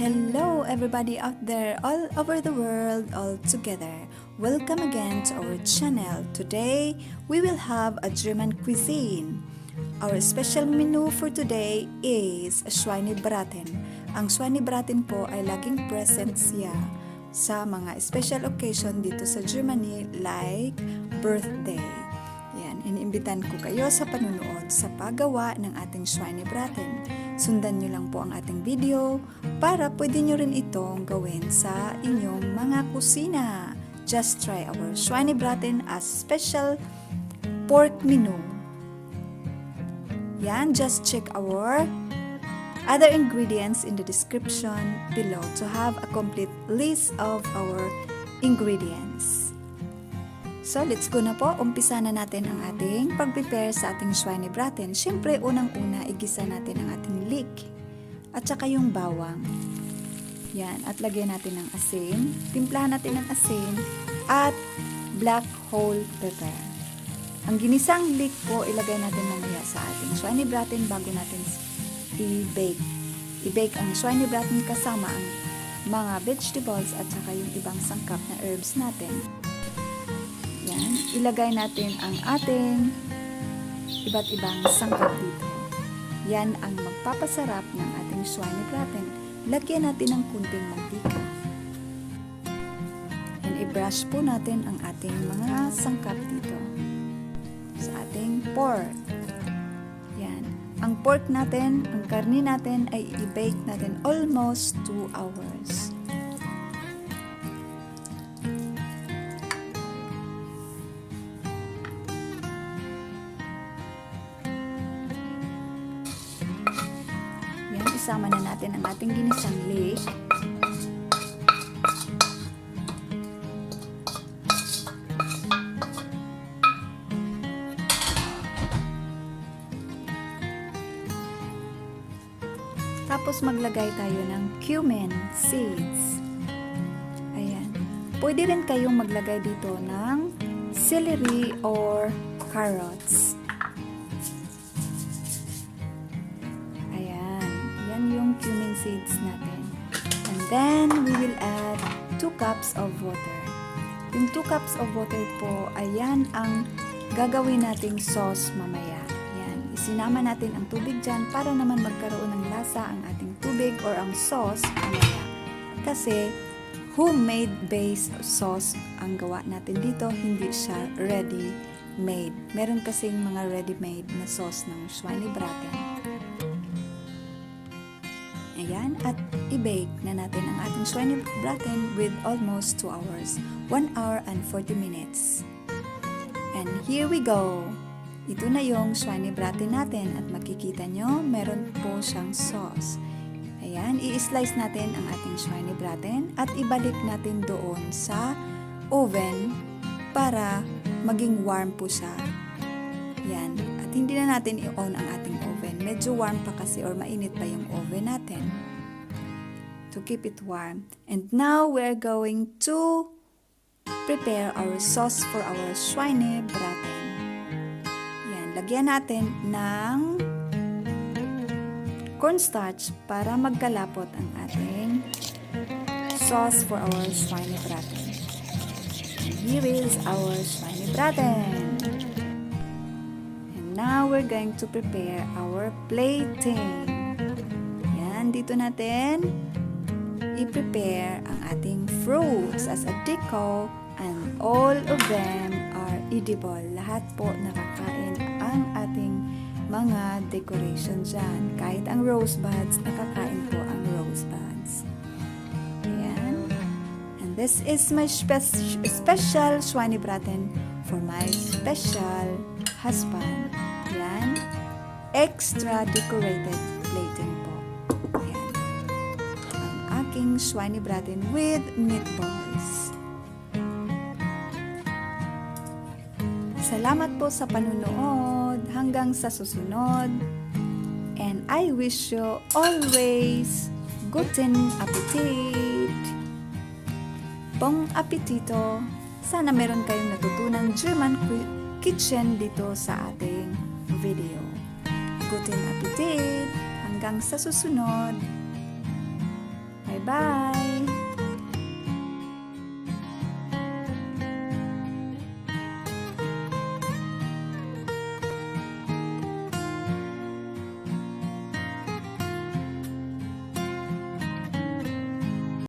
Hello everybody out there all over the world all together. Welcome again to our channel. Today, we will have a German cuisine. Our special menu for today is Schweinebraten. Ang Schweinebraten po ay laging present siya sa mga special occasion dito sa Germany like birthday. Yan, iniimbitan ko kayo sa panunood sa paggawa ng ating Schweinebraten. Sundan nyo lang po ang ating video para pwede nyo rin itong gawin sa inyong mga kusina. Just try our Schweinebraten as special pork menu. Yan, just check our other ingredients in the description below to have a complete list of our ingredients. So, let's go na po. Umpisa na natin ang ating pag-prepare sa ating Schweinebraten. Siyempre, unang-una, igisa natin ang ating leek at saka yung bawang. Yan, at lagyan natin ng asin. Timplahan natin ng asin at black whole pepper. Ang ginisang leek po, ilagay natin mamaya sa ating Schweinebraten bago natin i-bake. I-bake ang Schweinebraten kasama ang mga vegetables at saka yung ibang sangkap na herbs natin. Yan, ilagay natin ang ating iba't ibang sangkap dito. Yan ang magpapasarap ng ating Schweinebraten. Lagyan natin ng kunting mantika. And i-brush po natin ang ating mga sangkap dito sa ating pork. Yan. Ang pork natin, ang karni natin ay i-bake natin almost 2 hours. Isama na natin ang ating ginisang leek. Tapos maglagay tayo ng cumin seeds. Ayan. Pwede rin kayong maglagay dito ng celery or carrots. Cumin seeds natin. And then, we will add 2 cups of water. Yung 2 cups of water po, ayan ang gagawin nating sauce mamaya. Yan. Isinama natin ang tubig dyan para naman magkaroon ng lasa ang ating tubig or ang sauce mamaya. Kasi, homemade based sauce ang gawa natin dito, hindi siya ready-made. Meron kasing mga ready-made na sauce ng Schweinebraten. Ayan, at i-bake na natin ang ating Schweinebraten with almost 2 hours, 1 hour and 40 minutes. And here we go! Ito na yung Schweinebraten natin at makikita nyo, meron po siyang sauce. Ayan, i-slice natin ang ating Schweinebraten at ibalik natin doon sa oven para maging warm po siya. Yan, at hindi na natin i-on ang ating oven. Medyo warm pa kasi or mainit pa yung oven natin to keep it warm. And now we're going to prepare our sauce for our Schweinebraten. Yan, lagyan natin ng cornstarch para magkalapot ang ating sauce for our Schweinebraten. And here is our Schweinebraten. Now, we're going to prepare our plating. Yan, dito natin i-prepare ang ating fruits as a deco and all of them are edible. Lahat po nakakain ang ating mga decoration dyan. Kahit ang rosebuds, nakakain po ang rosebuds. Yan. And this is my special Schweinebraten for my special husband. Yan. Extra decorated plating po. Yan. Ang aking Schweinebraten with meatballs. Salamat po sa panunood. Hanggang sa susunod. And I wish you always guten Appetit. Bon appetito. Sana meron kayong natutunang German kitchen dito sa ating video. Guten Appetit! Hanggang sa susunod! Bye-bye! Bye-bye!